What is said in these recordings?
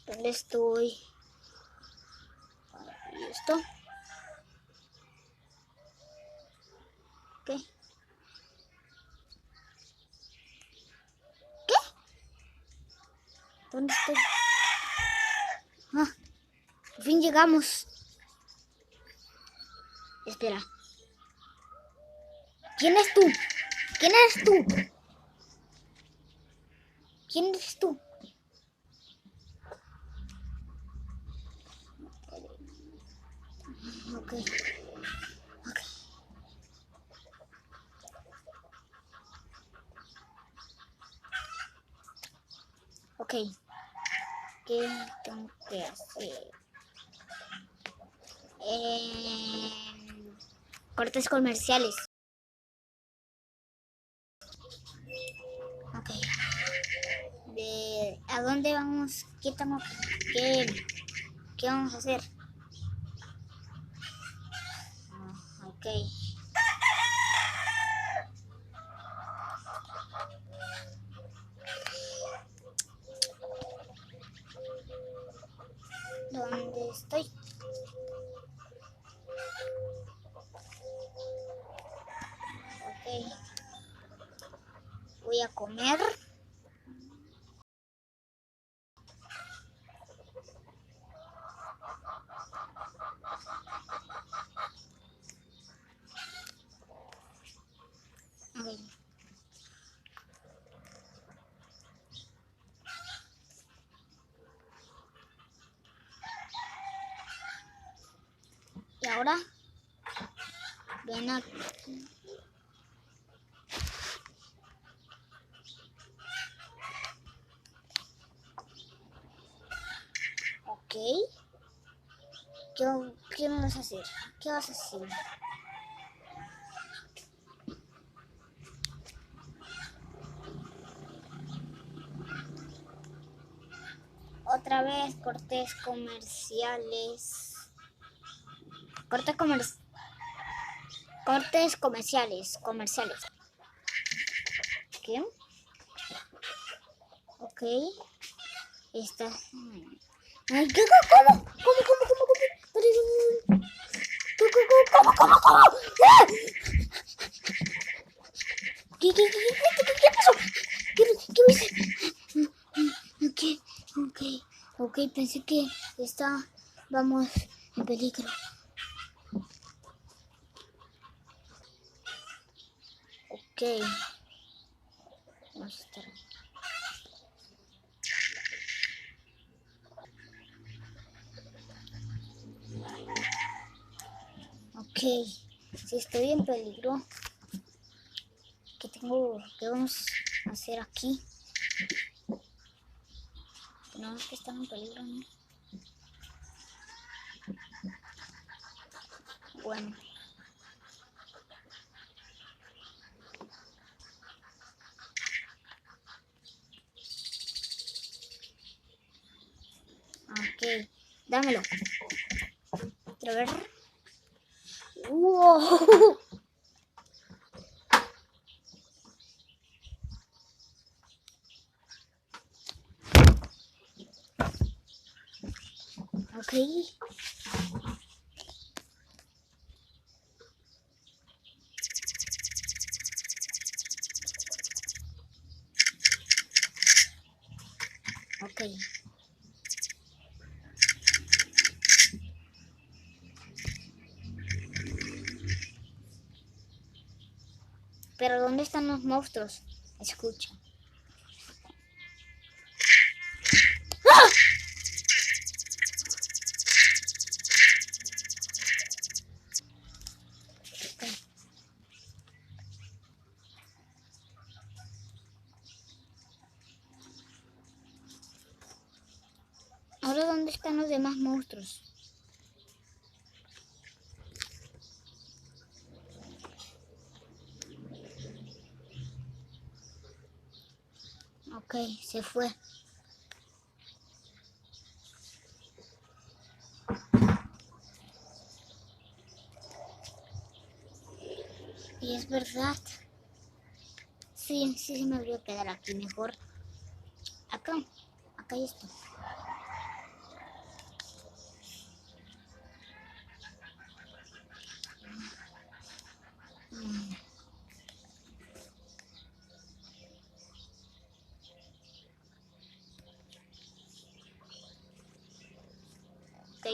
¿Dónde estoy? ¿Y esto? ¿Qué? ¿Qué? ¿Dónde estoy? Ah, por fin llegamos. Espera. ¿Quién es tú? ¿Quién eres tú? ¿Quién eres tú? Ok. Ok. ¿Qué tengo que hacer? Cortes comerciales. Ok. ¿A dónde vamos? ¿Qué vamos a hacer? Ok. ¿Dónde estoy? Ok. Voy a comer. Okay. Y ahora ven aquí. Ok. ¿Qué vamos a hacer? ¿Qué vas a hacer? Otra vez cortes comerciales. Cortes comerciales. ¿Qué? Ok. Esta. Ay, ¿qué? ¿Cómo? ¿Cómo? ¡Ah! ¿Qué pasó? ¿Qué me hice? Ok, pensé que vamos en peligro. Ok, vamos a estar aquí. Ok, si estoy en peligro, ¿qué vamos a hacer aquí? Tenemos que estar en peligro, ¿no? Bueno. Ok, dámelo. Quiero ver. ¡Wow! Ok. Ok. Pero ¿dónde están los monstruos? Escucha. ¡Ah! Okay. Ahora, ¿dónde están los demás monstruos? Ok, se fue. Y es verdad. Sí, me voy a quedar aquí mejor. Acá Acá hay esto. Ok.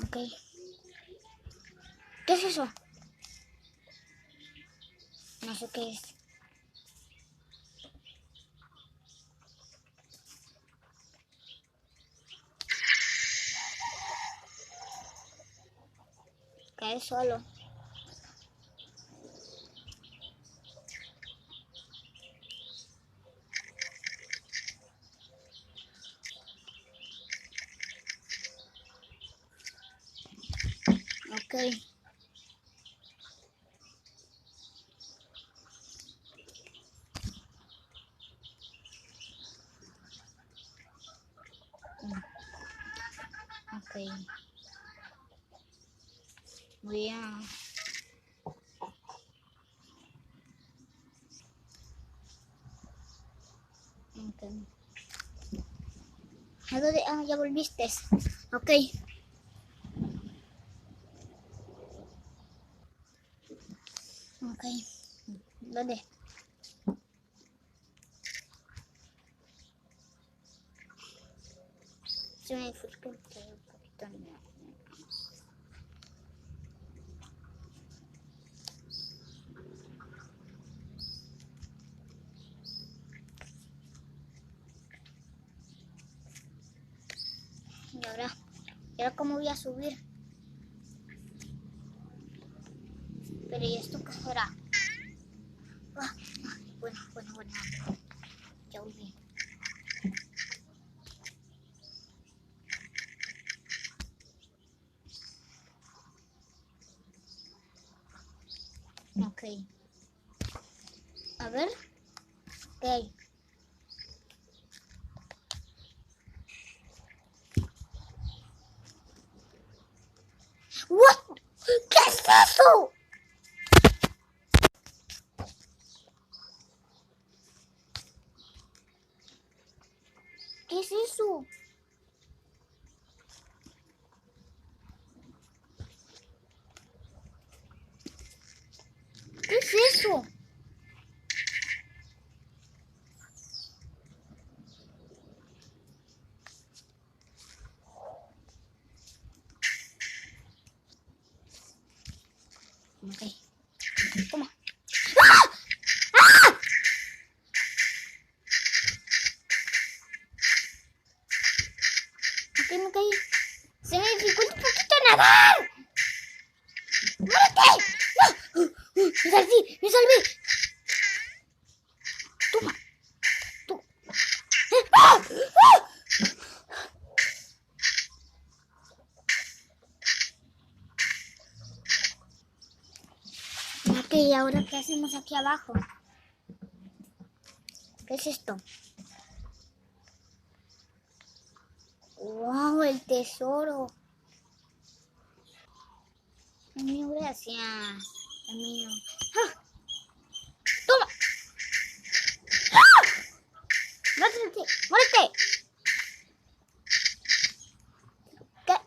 Ok. ¿Qué es eso? No sé qué es. Cae solo. Ok. Ok. Voy a... Okay. ¿A dónde? Ah, ya volviste. Ok. Ok. ¿Dónde? Se me fue un poquito. ¿Y ahora cómo voy a subir? Pero ¿y esto qué será? Ah, bueno. Ya volví. Ok. A ver. ¿Qué hay? ¿What? ¿Qué es eso? ¿Qué es eso? ¿Qué es eso? Ok. Toma. ¡Ah! ¡Ah! ¿Por qué me caí? Se me dificulta un poquito nadar. ¡Muérete! ¡No! ¡Me salvé! ¡Me salvé! Toma. Tú. ¡Ah! ¡Ah! Ok, ¿ahora qué hacemos aquí abajo? ¿Qué es esto? ¡Wow! El tesoro. El mío, gracias. El mío. ¡Ah! ¡Toma! ¡Ah! ¡Muérete! ¡Muérete! ¿Qué?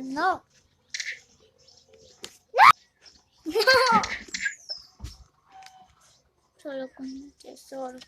No. No. Solo con un tesoro.